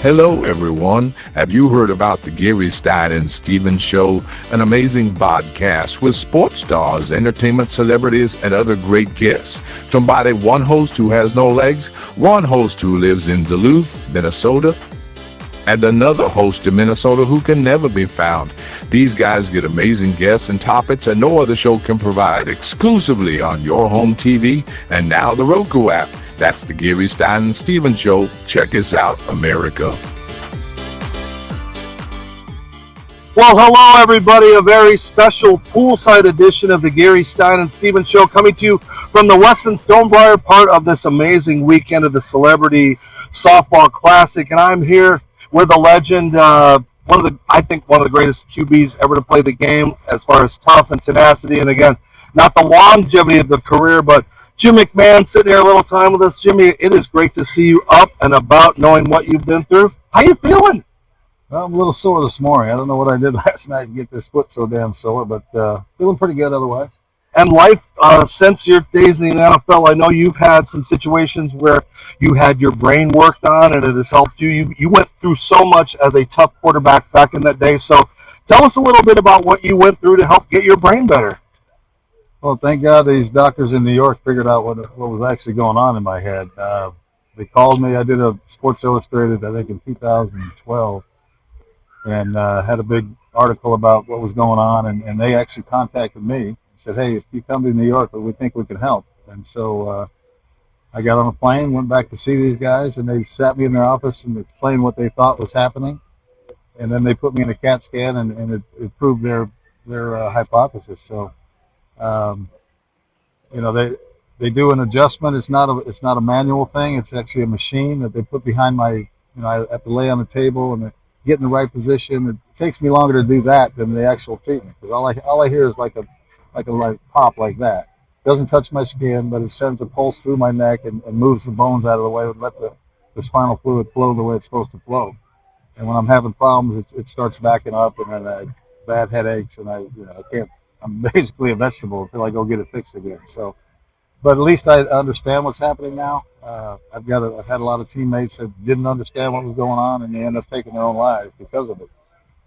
Hello everyone, have you heard about the Gary Stein and Steven Show, an amazing podcast with sports stars, entertainment celebrities, and other great guests? Somebody, one host who has no legs, one host who lives in Duluth, Minnesota, and another host in Minnesota who can never be found. These guys get amazing guests and topics that no other show can provide, exclusively on your home TV and now the Roku app. That's the Gary Stein and Steven Show. Check us out, America. Well, hello, everybody. A very special poolside edition of the Gary Stein and Steven Show coming to you from the Weston Stonebriar part of this amazing weekend of the Celebrity Softball Classic. And I'm here with a legend, I think one of the greatest QBs ever to play the game as far as tough and tenacity. And again, not the longevity of the career, but Jim McMahon sitting here a little time with us. Jimmy, it is great to see you up and about, knowing what you've been through. How you feeling? Well, I'm a little sore this morning. I don't know what I did last night to get this foot so damn sore, but feeling pretty good otherwise. And life, since your days in the NFL, I know you've had some situations where you had your brain worked on and it has helped you. You went through so much as a tough quarterback back in that day. So tell us a little bit about what you went through to help get your brain better. Well, thank God these doctors in New York figured out what was actually going on in my head. They called me. I did a Sports Illustrated, I think, in 2012, and had a big article about what was going on. And they actually contacted me and said, hey, if you come to New York, we think we can help. And so I got on a plane, went back to see these guys, and they sat me in their office and explained what they thought was happening. And then they put me in a CAT scan, and it proved their hypothesis. So, they do an adjustment. It's not a manual thing. It's actually a machine that they put behind my. I have to lay on the table and get in the right position. It takes me longer to do that than the actual treatment, because all I hear is like a pop like that. It doesn't touch my skin, but it sends a pulse through my neck and moves the bones out of the way and let the spinal fluid flow the way it's supposed to flow. And when I'm having problems, it starts backing up, and then I have bad headaches, and I can't. I'm basically a vegetable until I go get it fixed again. So, but at least I understand what's happening now. I've had a lot of teammates that didn't understand what was going on, and they end up taking their own lives because of it.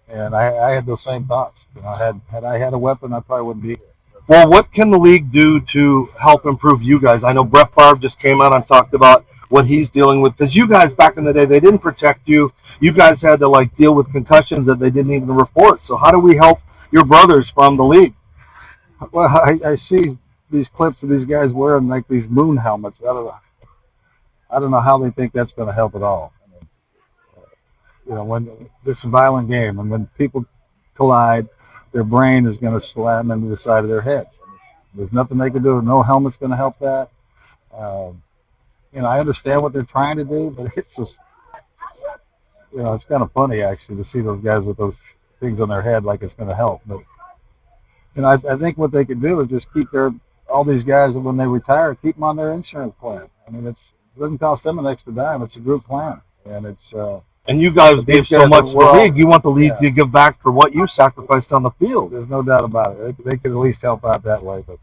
And I had those same thoughts. Had I had a weapon, I probably wouldn't be here. Well, what can the league do to help improve you guys? I know Brett Favre just came out and talked about what he's dealing with, because you guys back in the day, they didn't protect you. You guys had to deal with concussions that they didn't even report. So how do we help your brothers from the league? Well, I see these clips of these guys wearing these moon helmets. I don't know how they think that's going to help at all. When this is a violent game, and when people collide, their brain is going to slam into the side of their head. There's nothing they can do. No helmet's going to help that. I understand what they're trying to do, but it's just, it's kind of funny actually to see those guys with those things on their head like it's going to help. But I think what they could do is just keep all these guys, when they retire, keep them on their insurance plan. I mean, it doesn't cost them an extra dime. It's a group plan, and it's. And you guys gave so much to the league. You want the league to give back for what you sacrificed on the field. There's no doubt about it. They could at least help out that way, but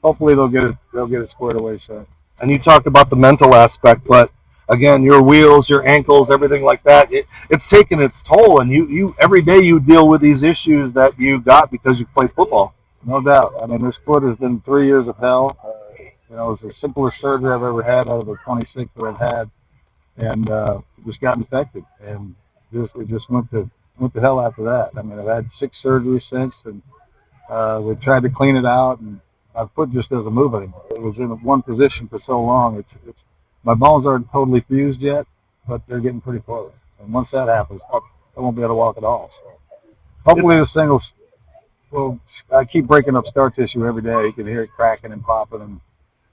hopefully they'll get it squared away soon. And you talked about the mental aspect, but again, your wheels, your ankles, everything like that, it's taken its toll, and you every day you deal with these issues that you got because you played football. No doubt. I mean, this foot has been 3 years of hell. It was the simplest surgery I've ever had out of the 26 that I've had, and just got infected, and it just went to hell after that. I mean, I've had 6 surgeries since, and we tried to clean it out, and my foot just doesn't move anymore. It was in one position for so long. It's my bones aren't totally fused yet, but they're getting pretty close. And once that happens, I won't be able to walk at all. So hopefully this thing will. Well, I keep breaking up scar tissue every day. You can hear it cracking and popping, and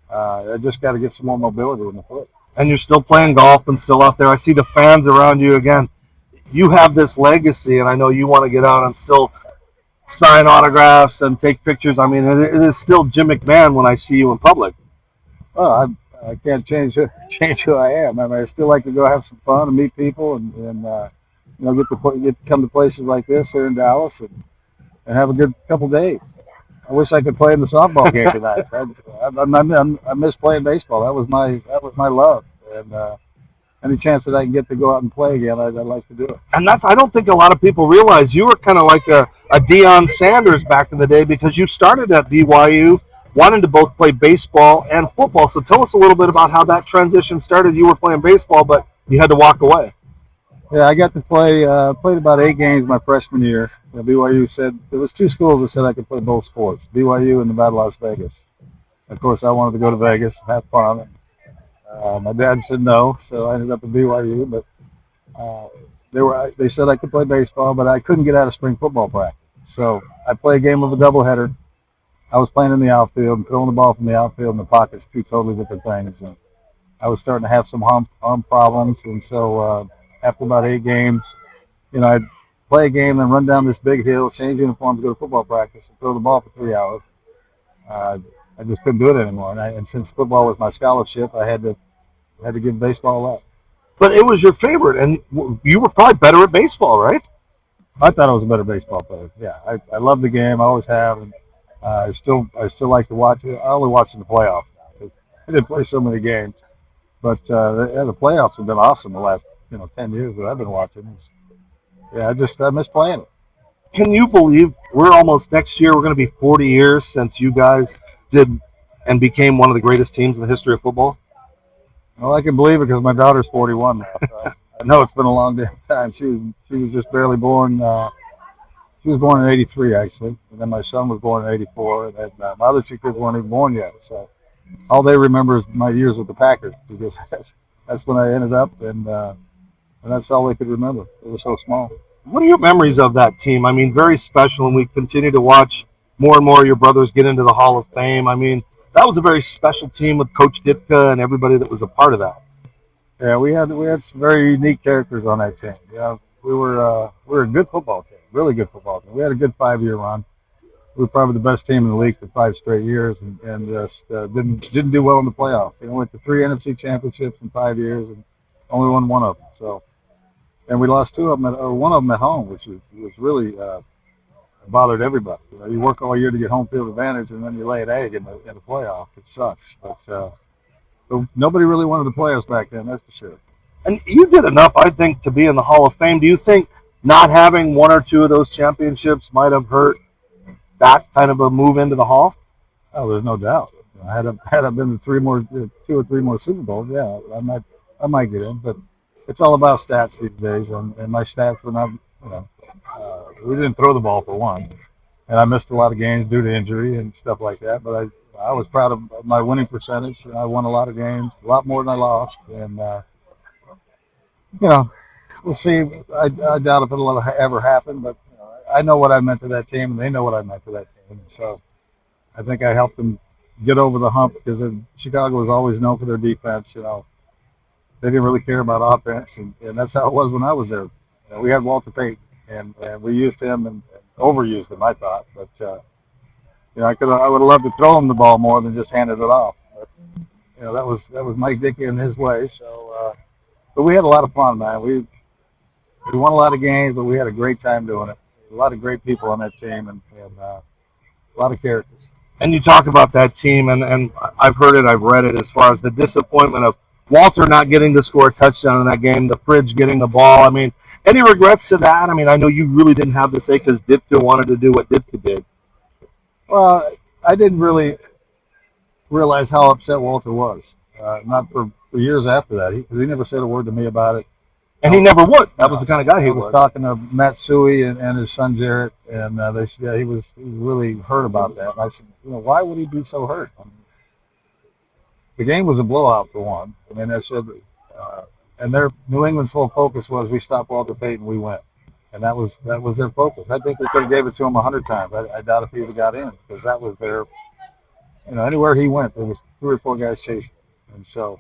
I just got to get some more mobility in the foot. And you're still playing golf and still out there. I see the fans around you again. You have this legacy, and I know you want to get out and still sign autographs and take pictures. I mean, it is still Jim McMahon when I see you in public. Well, I can't change who I am. I mean, I still like to go have some fun and meet people, and get to come to places like this here in Dallas and have a good couple days. I wish I could play in the softball game tonight. I miss playing baseball. That was my love, and any chance that I can get to go out and play again, I'd like to do it. And I don't think a lot of people realize you were kind of like a Deion Sanders back in the day, because you started at BYU wanting to both play baseball and football. So tell us a little bit about how that transition started. You were playing baseball, but you had to walk away. Yeah, I got to played about 8 games my freshman year. BYU said, there was 2 schools that said I could play both sports, BYU and Nevada, Las Vegas. Of course, I wanted to go to Vegas, have fun. My dad said no, so I ended up at BYU. But they said I could play baseball, but I couldn't get out of spring football practice. So I played a game of a doubleheader. I was playing in the outfield and throwing the ball from the outfield and the pockets, 2 totally different things. And I was starting to have some arm problems, and so after about 8 games, I'd play a game and run down this big hill, change uniforms, go to football practice, and throw the ball for 3 hours. I just couldn't do it anymore, and since football was my scholarship, I had to give baseball up. But it was your favorite, and you were probably better at baseball, right? I thought I was a better baseball player. Yeah, I love the game. I always have, and I still like to watch it. I only watch in the playoffs now. I didn't play so many games, but the playoffs have been awesome the last 10 years that I've been watching. I miss playing it. Can you believe we're almost next year? We're going to be 40 years since you guys did and became one of the greatest teams in the history of football. Well, I can believe it because my daughter's 41 now. So I know it's been a long time. She was just barely born. She was born in '83 actually, and then my son was born in '84, and then my other 2 kids weren't even born yet. So all they remember is my years with the Packers, because that's when I ended up, and that's all they could remember. It was so small. What are your memories of that team? I mean, very special, and we continue to watch more and more of your brothers get into the Hall of Fame. I mean, that was a very special team with Coach Ditka and everybody that was a part of that. Yeah, we had some very unique characters on that team. We were a good football team, really good football team. We had a good 5-year run. We were probably the best team in the league for 5 straight years, and just didn't do well in the playoffs. Went to 3 NFC championships in 5 years and only won 1 of them. So, and we lost 2 of them, or 1 of them at home, which was really bothered everybody. You work all year to get home field advantage, and then you lay an egg in the playoff. It sucks, but nobody really wanted to play us back then. That's for sure. And you did enough, I think, to be in the Hall of Fame. Do you think not having 1 or 2 of those championships might have hurt that kind of a move into the Hall? Oh, there's no doubt. Had I been to 2 or 3 more Super Bowls, yeah, I might get in. But it's all about stats these days, and my stats were not. We didn't throw the ball for one, and I missed a lot of games due to injury and stuff like that. But I was proud of my winning percentage. I won a lot of games, a lot more than I lost, and we'll see. I doubt if it'll ever happen, but I know what I meant to that team, and they know what I meant to that team. So I think I helped them get over the hump, because Chicago was always known for their defense. They didn't really care about offense, and that's how it was when I was there. We had Walter Payton, and we used him and overused him, I thought. But I would have loved to throw him the ball more than just handed it off. But that was Mike Ditka in his way. So, but we had a lot of fun, man. We won a lot of games, but we had a great time doing it. A lot of great people on that team, and a lot of characters. And you talk about that team, and I've heard it, I've read it, as far as the disappointment of Walter not getting to score a touchdown in that game, the Fridge getting the ball. I mean, any regrets to that? I mean, I know you really didn't have to say, because Ditka wanted to do what Ditka did. Well, I didn't really realize how upset Walter was. Not for years after that. He never said a word to me about it. And he never would. That was the kind of guy he was. I was talking to Matt Suey and his son Jarrett, and they said he was really hurt about that. And I said, why would he be so hurt? The game was a blowout for one. I mean, I said, and their New England's whole focus was, we stop Walter Payton, we win, and that was their focus. I think we could have gave it to him 100 times. I doubt if he would have got in, because that was their. Anywhere he went, there was 3 or 4 guys chasing, and so.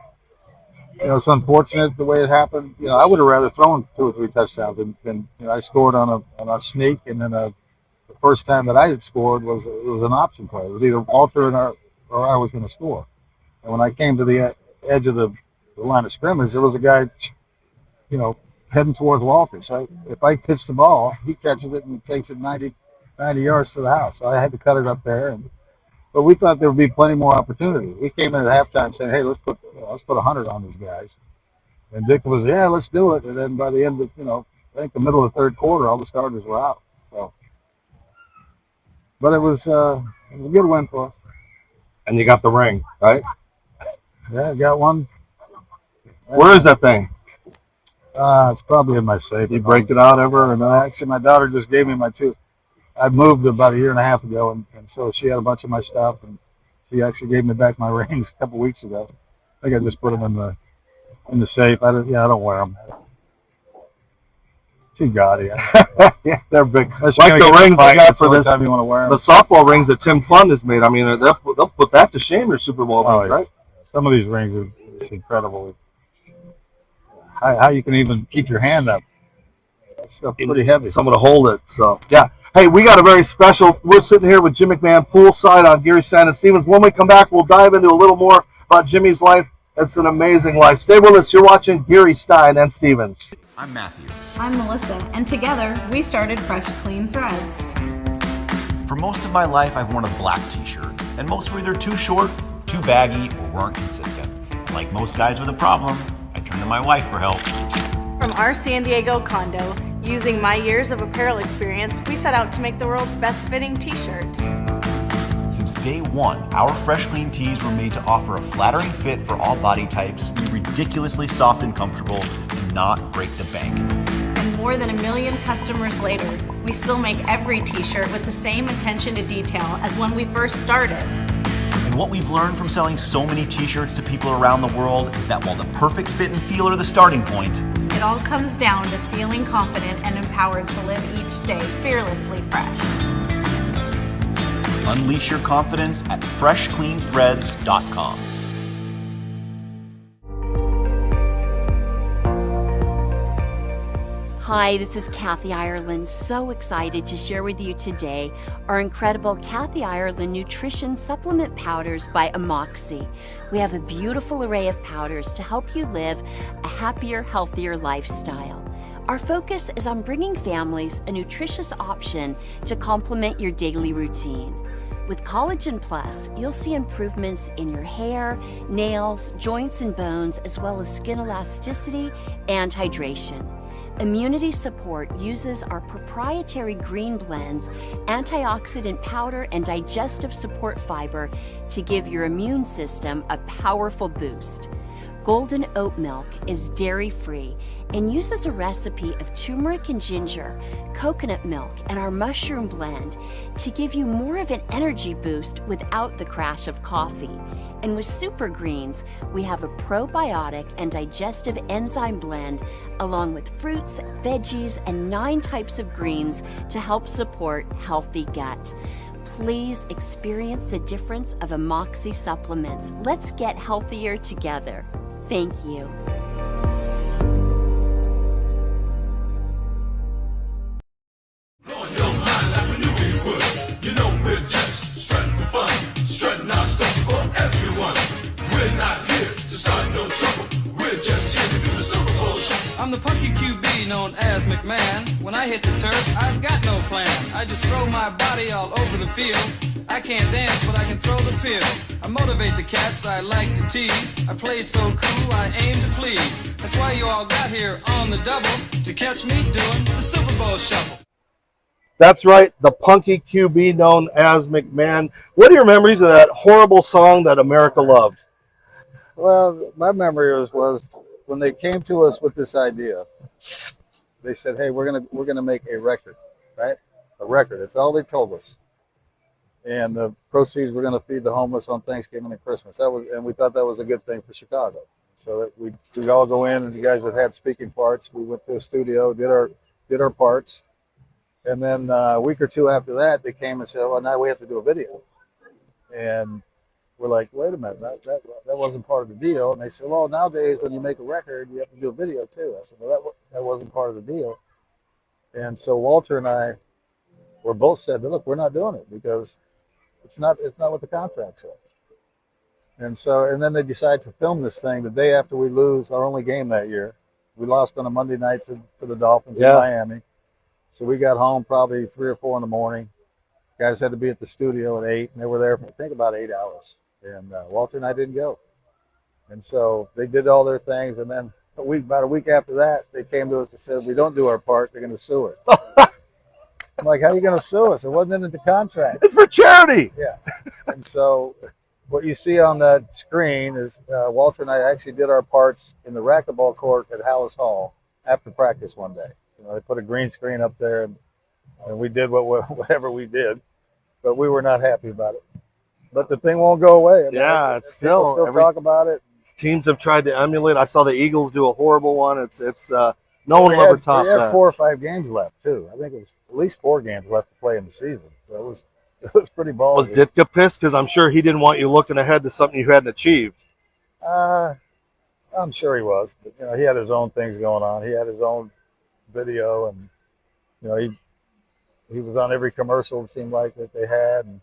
It's unfortunate the way it happened. I would have rather thrown 2 or 3 touchdowns than I scored on a sneak, and then the first time that I had scored was an option play. It was either Walter or I was going to score. And when I came to the edge of the line of scrimmage, there was a guy, heading towards Walter. So if I pitch the ball, he catches it and takes it 90 yards to the house. So I had to cut it up there. But we thought there would be plenty more opportunity. We came in at halftime saying, "Hey, let's put 100 on these guys." And Ditka was, yeah, let's do it. And then by the end of, I think the middle of the third quarter, all the starters were out. So, but it was a good win for us. And you got the ring, right? Yeah, got one. Where is that thing? It's probably in my safe. You break it out ever? Or No, not? actually, my daughter just gave me my two. I moved about a year and a half ago, and so she had a bunch of my stuff, and she actually gave me back my rings a couple weeks ago. I think I just put them in the safe. I don't wear them. Too gaudy. Yeah, they're big. Unless Like you're the gonna get in a rings fight, I got that's the for only this, time you want to wear them. the softball rings that Tim Plund has made. I mean, they'll put that to shame, your Super Bowl Oh, rings, yeah. right? Some of these rings are just incredible. How you can even keep your hand up. That stuff pretty heavy. Someone to hold it. So, yeah. Hey, we got a very special. We're sitting here with Jim McMahon poolside on Gary Stein and Stevens. When we come back, we'll dive into a little more about Jimmy's life. It's an amazing life. Stay with us. You're watching Gary Stein and Stevens. I'm Matthew. I'm Melissa, and together we started Fresh Clean Threads. For most of my life, I've worn a black t-shirt, and most were either too short, too baggy, or weren't consistent. Like most guys with a problem, I turned to my wife for help. From our San Diego condo, using my years of apparel experience, we set out to make the world's best fitting t-shirt. Since day one, our Fresh Clean tees were made to offer a flattering fit for all body types, be ridiculously soft and comfortable, and not break the bank. And more than 1 million customers later, we still make every t-shirt with the same attention to detail as when we first started. And what we've learned from selling so many t-shirts to people around the world is that while the perfect fit and feel are the starting point, It all comes down to feeling confident and empowered to live each day fearlessly fresh. unleash your confidence at freshcleanthreads.com. Hi, this is Kathy Ireland. So excited to share with you today our incredible Kathy Ireland Nutrition Supplement Powders by Amoxi. We have a beautiful array of powders to help you live a happier, healthier lifestyle. Our focus is on bringing families a nutritious option to complement your daily routine. With Collagen Plus, you'll see improvements in your hair, nails, joints, and bones, as well as skin elasticity and hydration. Immunity Support uses our proprietary green blends, antioxidant powder, and digestive support fiber to give your immune system a powerful boost. Golden Oat Milk is dairy-free and uses a recipe of turmeric and ginger, coconut milk, and our mushroom blend to give you more of an energy boost without the crash of coffee. And with Super Greens, we have a probiotic and digestive enzyme blend along with fruits, veggies, and 9 types of greens to help support healthy gut. Please experience the difference of Amoxi supplements. Let's get healthier together. Thank you. I'm the punky QB known as McMahon. When I hit the turf, I've got no plan. I just throw my body all over the field. I can't dance, but I can throw the pill. I motivate the cats I like to tease. I play so cool, I aim to please. That's why you all got here on the double to catch me doing the Super Bowl shuffle. That's right, the punky QB known as McMahon. What are your memories of that horrible song that America loved? Well, my memory was when they came to us with this idea. They said, "Hey, we're gonna make a record, right? A record." That's all they told us. And the proceeds were going to feed the homeless on Thanksgiving and Christmas. And we thought that was a good thing for Chicago. So that we'd all go in, and the guys that had speaking parts, we went to a studio, did our parts, and then a week or two after that, they came and said, "Well, now we have to do a video." And we're like, "Wait a minute, that wasn't part of the deal." And they said, "Well, nowadays when you make a record, you have to do a video too." I said, "Well, that wasn't part of the deal." And so Walter and I were both said, "Look, we're not doing it because it's not what the contract says." And then they decided to film this thing the day after we lose our only game that year. We lost on a Monday night to the Dolphins in Miami. So we got home probably 3 or 4 in the morning. Guys had to be at the studio at 8, and they were there for, I think, about 8 hours. And Walter and I didn't go. And so they did all their things, and then about a week after that, they came to us and said, if we don't do our part, they're going to sue us. I'm like, how are you going to sue us? It wasn't in the contract. It's for charity. Yeah. And so what you see on that screen is Walter and I actually did our parts in the racquetball court at Halas Hall after practice one day. They put a green screen up there, and we did whatever we did, but we were not happy about it. But the thing won't go away. I mean, It's people still talk about it. Teams have tried to emulate. I saw the Eagles do a horrible one. It's no one will ever top We had that. 4 or 5 games left too. I think it was at least 4 games left to play in the season. So it was pretty ballsy. Was Ditka pissed? Because I'm sure he didn't want you looking ahead to something you hadn't achieved. I'm sure he was, but he had his own things going on. He had his own video, and he was on every commercial, it seemed like, that they had, and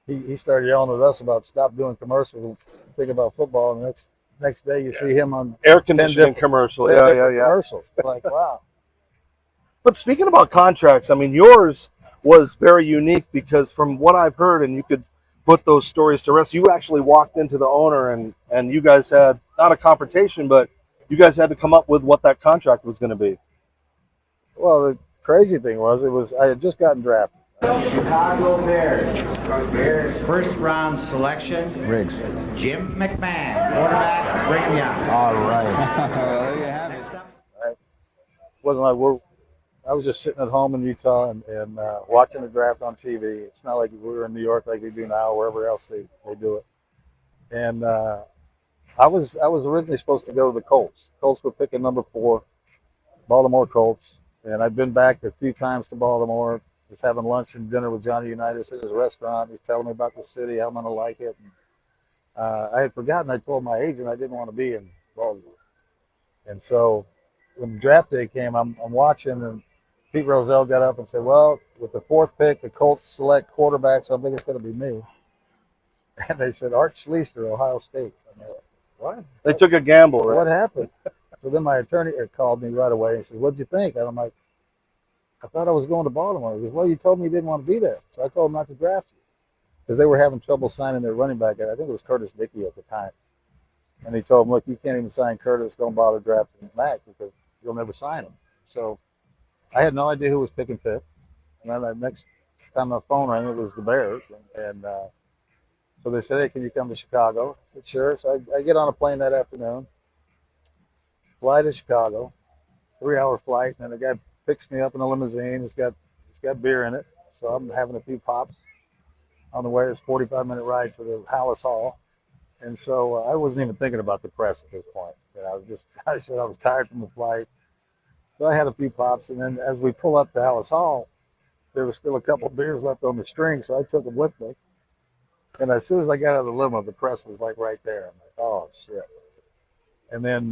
he started yelling at us about stop doing commercials, think about football, and the next day you see him on Air conditioning commercial. 10 Yeah. commercials. Like, wow. But speaking about contracts, I mean, yours was very unique because from what I've heard, and you could put those stories to rest, you actually walked into the owner and you guys had not a confrontation, but you guys had to come up with what that contract was going to be. Well, the crazy thing was I had just gotten drafted. Chicago Bears first round selection, Riggs. Jim McMahon, quarterback, Brigham Young. All right. There you have it. It wasn't like I was just sitting at home in Utah and watching the draft on TV. It's not like we were in New York like we do now, or wherever else they do it. And I was originally supposed to go to the Colts. Colts were picking number 4, Baltimore Colts. And I've been back a few times to Baltimore. Was having lunch and dinner with Johnny Unitas at his restaurant. He's telling me about the city, how I'm going to like it. And, I had forgotten. I told my agent I didn't want to be in Baltimore. And so when draft day came, I'm watching, and Pete Rozelle got up and said, well, with the 4th pick, the Colts select quarterback, so I think it's going to be me. And they said, Art Schleister, Ohio State. I'm like, what? They took a gamble, right? What happened? So then my attorney called me right away and said, what'd you think? And I'm like, I thought I was going to Baltimore. He goes, well, you told me you didn't want to be there. So I told him not to draft you. Because they were having trouble signing their running back. I think it was Curtis Dickey at the time. And he told him, look, you can't even sign Curtis. Don't bother drafting Mac because you'll never sign him. So I had no idea who was picking 5th. And then the next time the phone rang, it was the Bears. And so they said, hey, can you come to Chicago? I said, sure. So I get on a plane that afternoon, fly to Chicago, 3-hour flight, and then the guy picks me up in a limousine. It's got beer in it, so I'm having a few pops on the way. It's a 45-minute ride to the Halas Hall, and so I wasn't even thinking about the press at this point. I said I was tired from the flight, so I had a few pops, and then as we pull up to Halas Hall, there was still a couple of beers left on the string, so I took them with me. And as soon as I got out of the limo, the press was like right there. I'm like, oh shit! And then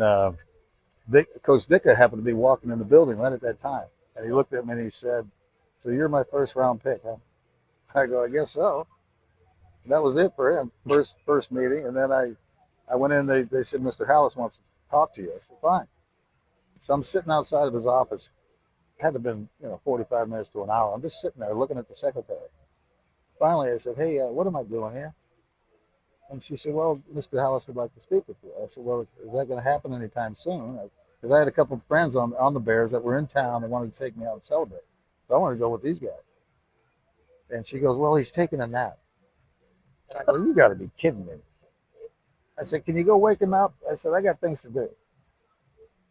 Coach Ditka happened to be walking in the building right at that time. And he looked at me and he said, so you're my 1st round pick, huh? I go, I guess so. And that was it for him, first meeting. And then I went in, they said, Mr. Halas wants to talk to you. I said, fine. So I'm sitting outside of his office. It had to have been 45 minutes to an hour. I'm just sitting there looking at the secretary. Finally, I said, hey, what am I doing here? And she said, well, Mr. Halas would like to speak with you. I said, well, is that going to happen anytime soon? Because I had a couple of friends on the Bears that were in town and wanted to take me out and celebrate. So I wanted to go with these guys. And she goes, well, he's taking a nap. And I go, you got to be kidding me. I said, can you go wake him up? I said, I got things to do.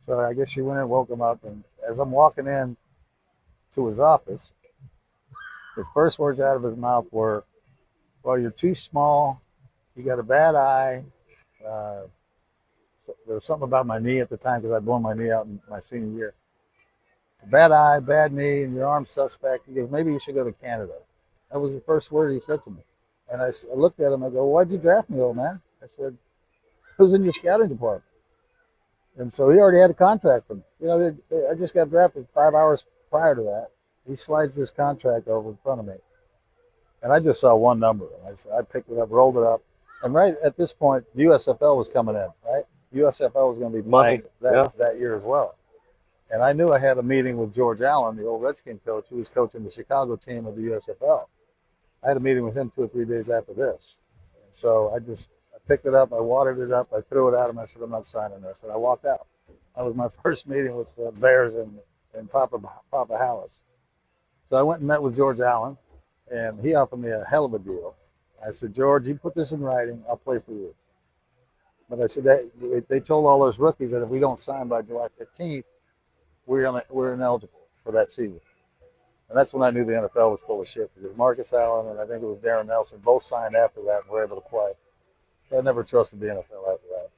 So I guess she went in and woke him up. And as I'm walking in to his office, his first words out of his mouth were, well, you're too small. You got a bad eye. So there was something about my knee at the time because I'd blown my knee out in my senior year. Bad eye, bad knee, and your arm's suspect. He goes, maybe you should go to Canada. That was the first word he said to me. And I looked at him. I go, why'd you draft me, old man? I said, who's in your scouting department? And so he already had a contract for me. I just got drafted 5 hours prior to that. He slides this contract over in front of me. And I just saw one number. And I picked it up, rolled it up. And right at this point, the USFL was coming in, right? USFL was going to be money that year as well. And I knew I had a meeting with George Allen, the old Redskin coach, who was coaching the Chicago team of the USFL. I had a meeting with him 2 or 3 days after this. And so I picked it up, I watered it up, I threw it at him, I said, I'm not signing this. And I walked out That was my first meeting with the Bears and Papa Halas. So I went and met with George Allen, and he offered me a hell of a deal. I said, George, you put this in writing, I'll play for you. But I said, they told all those rookies that if we don't sign by July 15th, we're ineligible for that season. And that's when I knew the NFL was full of shit, because Marcus Allen and I think it was Darren Nelson both signed after that and were able to play. So I never trusted the NFL after that.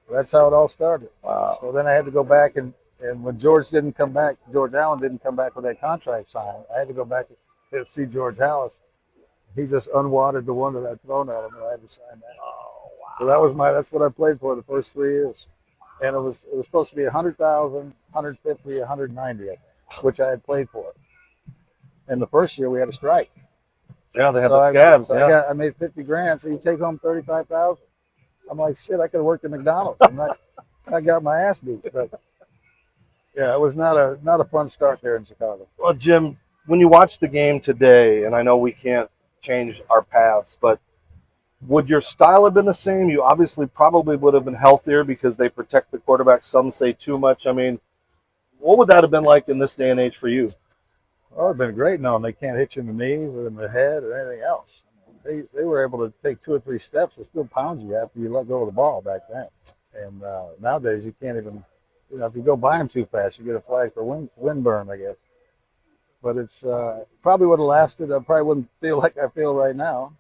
So that's how it all started. Wow. So then I had to go back, and when George Allen didn't come back with that contract signed, I had to go back and see George Halas. He just unwadded the one that I'd thrown at him, and I had to sign that. Oh, wow. So that's what I played for the first 3 years. And it was supposed to be 100,000, 150, 190, I think, which I had played for. And the first year we had a strike. Yeah, they had the scabs. I made 50 grand, so you take home 35,000. I'm like, shit, I could have worked at McDonald's. I got my ass beat. But yeah, it was not a fun start there in Chicago. Well, Jim, when you watch the game today, and I know we can't change our paths, but would your style have been the same? You obviously probably would have been healthier because they protect the quarterback. Some say too much. I mean, what would that have been like in this day and age for you? Oh, it'd been great knowing they can't hit you in the knees or in the head or anything else. They were able to take 2 or 3 steps and still pound you after you let go of the ball back then. And nowadays you can't even, if you go by them too fast, you get a flag for wind burn, I guess. But it's probably would have lasted. I probably wouldn't feel like I feel right now.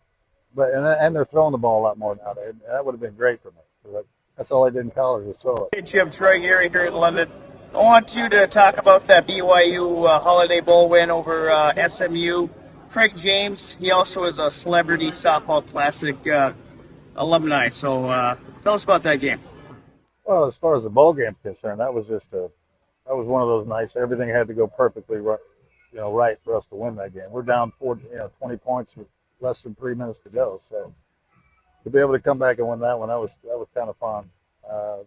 But and they're throwing the ball a lot more now. That would have been great for me. That's all I did in college was throw it. Hey Jim, Troy Gary here in London. I want you to talk about that BYU Holiday Bowl win over SMU. Craig James, he also is a Celebrity Softball Classic alumni. So tell us about that game. Well, as far as the bowl game is concerned, that was one of those nights. Everything had to go perfectly right for us to win that game. We're down 20 points with less than 3 minutes to go. So to be able to come back and win that one, that was kind of fun.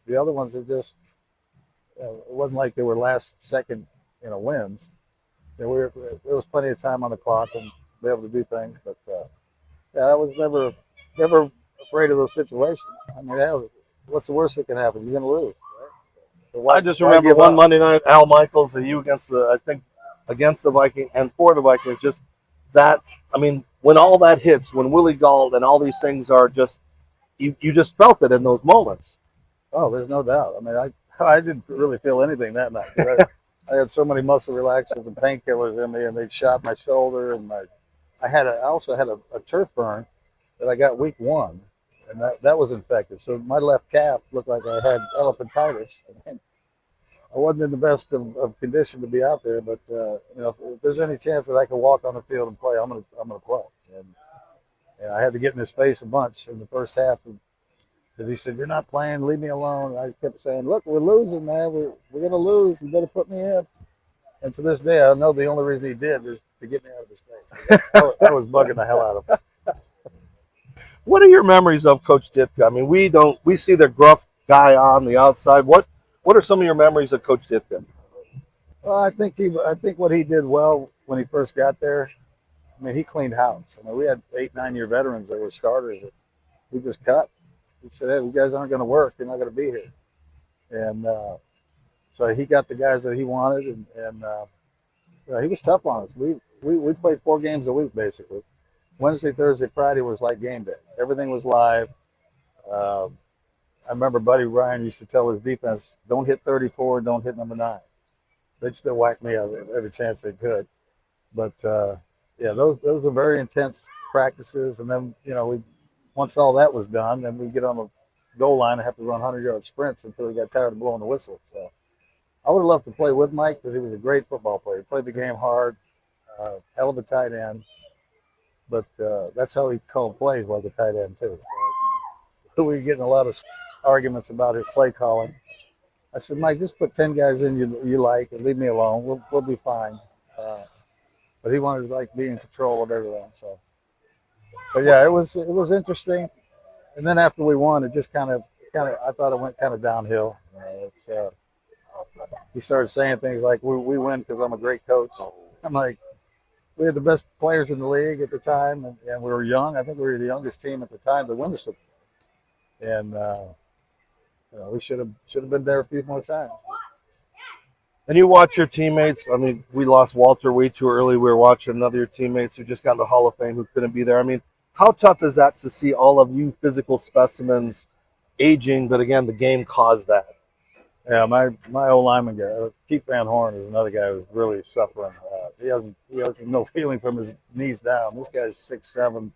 The other ones are just, it wasn't like they were last second, wins. There was plenty of time on the clock and be able to do things. But I was never afraid of those situations. I mean, what's the worst that can happen? You're going to lose. Right? So I just remember one Monday night, Al Michaels, and you against the Vikings and for the Vikings. Just that. I mean, when all that hits, when Willie Gault and all these things are just, you just felt it in those moments. Oh, there's no doubt. I mean, I didn't really feel anything that night. I had so many muscle relaxers and painkillers in me, and they'd shot my shoulder, and I also had a turf burn that I got week 1, and that was infected. So my left calf looked like I had elephantitis. And I wasn't in the best of condition to be out there, but if there's any chance that I can walk on the field and play, I'm gonna play. And I had to get in his face a bunch in the first half. Because he said, "You're not playing. Leave me alone." I kept saying, "Look, we're losing, man. We're gonna lose. You better put me in." And to this day, I know the only reason he did is to get me out of his face. I was bugging the hell out of him. What are your memories of Coach Ditka? I mean, we see the gruff guy on the outside. What are some of your memories of Coach Ditka? Well, I think what he did well when he first got there. I mean, he cleaned house. I mean, we had 8, 9-year veterans that were starters that we just cut. He said, "Hey, you guys aren't going to work. You're not going to be here." And so he got the guys that he wanted, and he was tough on us. We played 4 games a week, basically. Wednesday, Thursday, Friday was like game day. Everything was live. I remember Buddy Ryan used to tell his defense, "Don't hit 34, don't hit number 9." They'd still whack me out every chance they could. But, those were very intense practices. And then, once all that was done, then we get on the goal line and have to run 100-yard sprints until he got tired of blowing the whistle. So I would have loved to play with Mike because he was a great football player. He played the game hard, hell of a tight end. But that's how he called plays, like a tight end, too. So we were getting a lot of arguments about his play calling. I said, "Mike, just put 10 guys in you like and leave me alone. We'll be fine." But he wanted to be in control of everything. So. But yeah, it was interesting, and then after we won, it just kind of I thought it went kind of downhill. He started saying things like, "We win because I'm a great coach." I'm like, we had the best players in the league at the time, and we were young. I think we were the youngest team at the time to win the Super Bowl. And we should have been there a few more times. And you watch your teammates. I mean, we lost Walter way too early. We were watching another of your teammates who just got into Hall of Fame who couldn't be there. I mean, how tough is that to see all of you physical specimens aging? But again, the game caused that. Yeah, my old lineman guy, Keith Van Horn, is another guy who's really suffering. He has no feeling from his knees down. This guy's 6'7".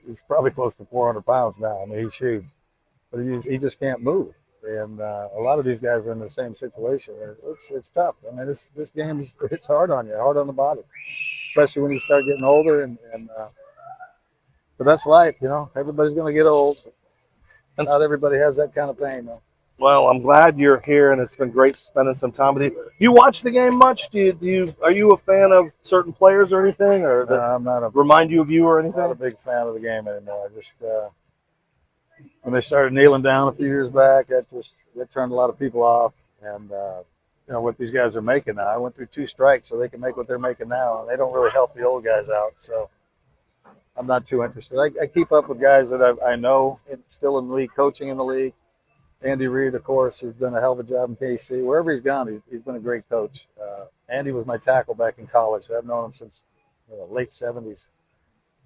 He's probably close to 400 pounds now. I mean, he's huge, but he just can't move. And a lot of these guys are in the same situation. It's tough. I mean, this game it's hard on you, hard on the body, especially when you start getting older. But that's life, Everybody's going to get old. And not everybody has that kind of pain, though. Well, I'm glad you're here, and it's been great spending some time with you. Do you watch the game much? Are you a fan of certain players or anything, or that I'm not remind you of you or anything? I'm not a big fan of the game anymore. I just when they started kneeling down a few years back, that turned a lot of people off. And what these guys are making now. I went through 2 strikes, so they can make what they're making now, and they don't really help the old guys out. So I'm not too interested. I keep up with guys that I know still in the league, coaching in the league. Andy Reid, of course, who's done a hell of a job in KC. Wherever he's gone, he's been a great coach. Andy was my tackle back in college. I've known him since late 70s.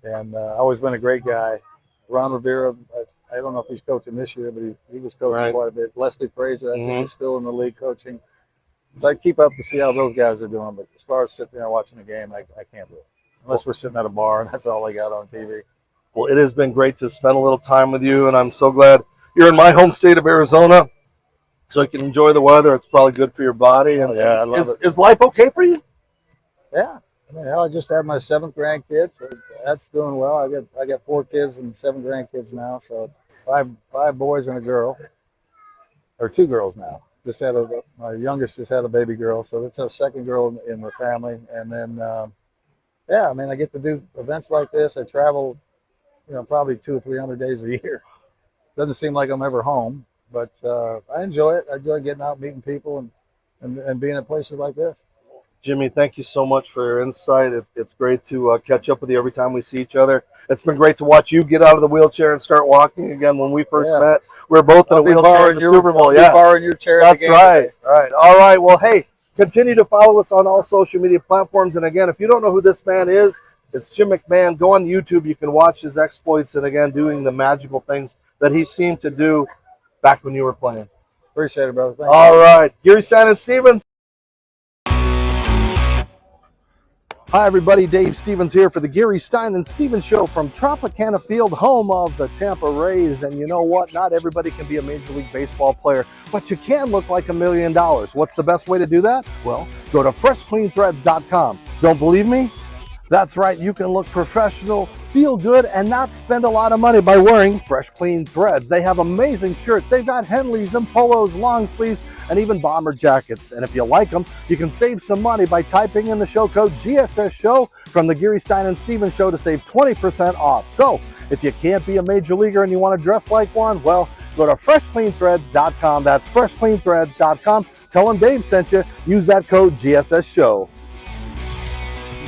And always been a great guy. Ron Rivera, I don't know if he's coaching this year, but he was coaching quite a bit. Leslie Frazier, I think, is still in the league coaching. So I keep up to see how those guys are doing. But as far as sitting there watching the game, I can't do it. Unless we're sitting at a bar and that's all they got on TV. Well, it has been great to spend a little time with you, and I'm so glad you're in my home state of Arizona, so you can enjoy the weather. It's probably good for your body. And yeah, I love it. Is life okay for you? Yeah. I mean, I just had my 7th grandkid, so that's doing well. I got 4 kids and 7 grandkids now, so it's 5 boys and a girl, or 2 girls now. My youngest just had a baby girl, so that's our 2nd girl in the family. And then, I get to do events like this. I travel, probably 200 or 300 days a year. Doesn't seem like I'm ever home, but I enjoy it. I enjoy getting out, meeting people, and being at places like this. Jimmy, thank you so much for your insight. It's great to catch up with you every time we see each other. It's been great to watch you get out of the wheelchair and start walking again. When we first met, we were both in a wheelchair in the Super Bowl. Borrowing your chair. That's right. All right. Well, hey, continue to follow us on all social media platforms. And again, if you don't know who this man is, it's Jim McMahon. Go on YouTube. You can watch his exploits and, again, doing the magical things that he seemed to do back when you were playing. Appreciate it, brother. Thank you. All right. Gary Stein and Stevens. Hi, everybody. Dave Stevens here for the Gary Stein and Stevens Show from Tropicana Field, home of the Tampa Rays. And you know what? Not everybody can be a Major League Baseball player, but you can look like $1 million. What's the best way to do that? Well, go to freshcleanthreads.com. Don't believe me? That's right, you can look professional, feel good, and not spend a lot of money by wearing Fresh Clean Threads. They have amazing shirts. They've got Henleys and polos, long sleeves, and even bomber jackets. And if you like them, you can save some money by typing in the show code GSS Show from the Gary Stein and Stevens Show to save 20% off. So if you can't be a major leaguer and you want to dress like one, well, go to freshcleanthreads.com. That's freshcleanthreads.com. Tell them Dave sent you. Use that code GSS Show.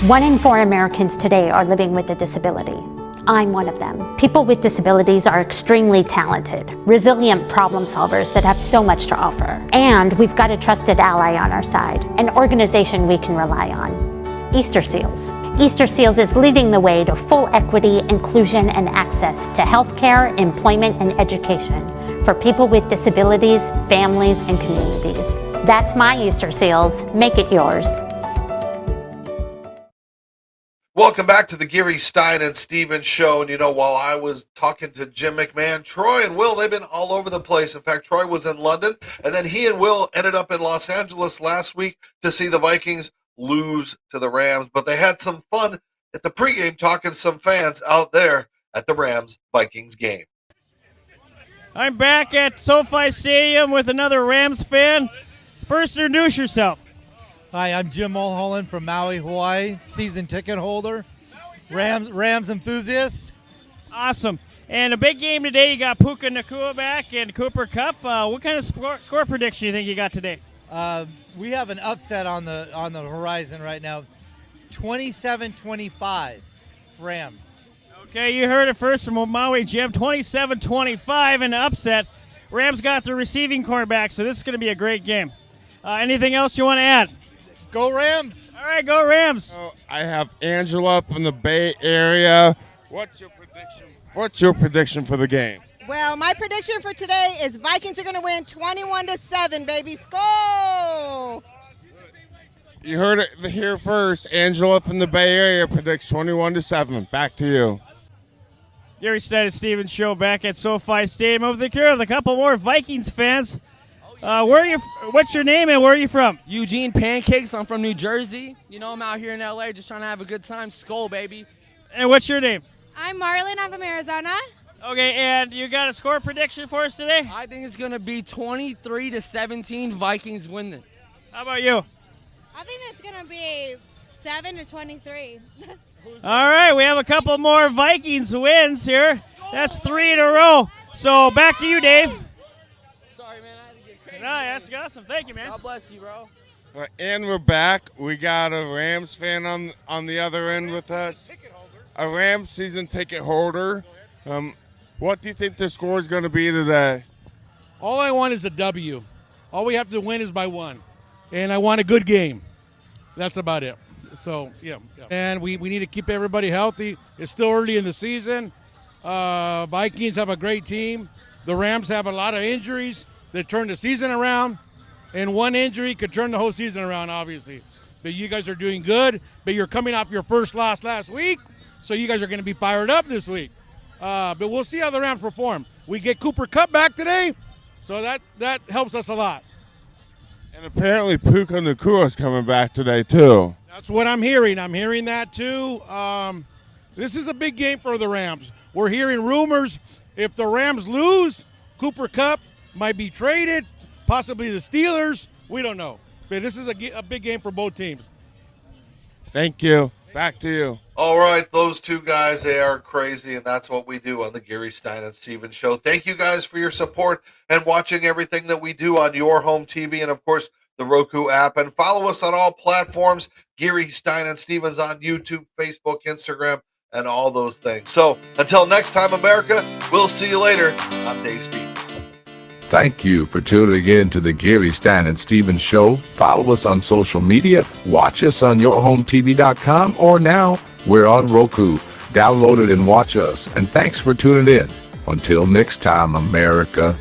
1 in 4 Americans today are living with a disability. I'm one of them. People with disabilities are extremely talented, resilient problem solvers that have so much to offer. And we've got a trusted ally on our side, an organization we can rely on. Easter Seals. Easter Seals is leading the way to full equity, inclusion, and access to healthcare, employment, and education for people with disabilities, families, and communities. That's my Easter Seals. Make it yours. Welcome back to the Gary Stein and Stevens Show. And while I was talking to Jim McMahon, Troy and Will, they've been all over the place. In fact, Troy was in London, and then he and Will ended up in Los Angeles last week to see the Vikings lose to the Rams. But they had some fun at the pregame talking to some fans out there at the Rams-Vikings game. I'm back at SoFi Stadium with another Rams fan. First, introduce yourself. Hi, I'm Jim Mulholland from Maui, Hawaii, season ticket holder, Rams enthusiast. Awesome. And a big game today. You got Puka Nacua back and Cooper Kupp. What kind of score prediction do you think you got today? We have an upset on the horizon right now. 27-25 Rams. Okay, you heard it first from Maui Jim. 27-25 in an upset. Rams got the receiving cornerback, so this is going to be a great game. Anything else you want to add? Go Rams! All right, go Rams. I have Angela from the Bay Area. What's your prediction for the game? Well, my prediction for today is Vikings are going to win 21-7, baby. Skol! You heard it here first. Angela from the Bay Area predicts 21-7. Back to you. Gary Stein and Stevens Show back at SoFi Stadium over the care of a couple more Vikings fans. Where are you? What's your name and where are you from? Eugene Pancakes. I'm from New Jersey. You know, I'm out here in LA just trying to have a good time. Skol, baby. And what's your name? I'm Marlon. I'm from Arizona. Okay, and you got a score prediction for us today? I think it's going to be 23-17. Vikings win it. How about you? I think it's going to be 7-23. All right, we have a couple more Vikings wins here. That's 3 in a row. So back to you, Dave. Sorry, man. I had to get crazy. No, that's awesome. Thank you, man. God bless you, bro. And we're back. We got a Rams fan on the other end with us. A Rams season ticket holder. What do you think the score is going to be today? All I want is a W. All we have to win is by 1. And I want a good game. That's about it. So, yeah. And we need to keep everybody healthy. It's still early in the season. Vikings have a great team. The Rams have a lot of injuries that turn the season around. And one injury could turn the whole season around, obviously. But you guys are doing good. But you're coming off your first loss last week. So you guys are going to be fired up this week. But we'll see how the Rams perform. We get Cooper Kupp back today, so that helps us a lot. And apparently Puka Nakua's coming back today, too. That's what I'm hearing. I'm hearing that, too. This is a big game for the Rams. We're hearing rumors if the Rams lose, Cooper Kupp might be traded, possibly the Steelers. We don't know. But this is a big game for both teams. Thank you. Back to you. All right, those two guys, they are crazy, and that's what we do on the Gary Stein and Stevens Show. Thank you guys for your support and watching everything that we do on your home TV and, of course, the Roku app. And follow us on all platforms, Gary Stein and Stevens on YouTube, Facebook, Instagram, and all those things. So until next time, America, we'll see you later. I'm Dave Stevens. Thank you for tuning in to the Gary Stein and Stevens Show. Follow us on social media, watch us on yourhometv.com, or now we're on Roku. Download it and watch us. And thanks for tuning in. Until next time, America.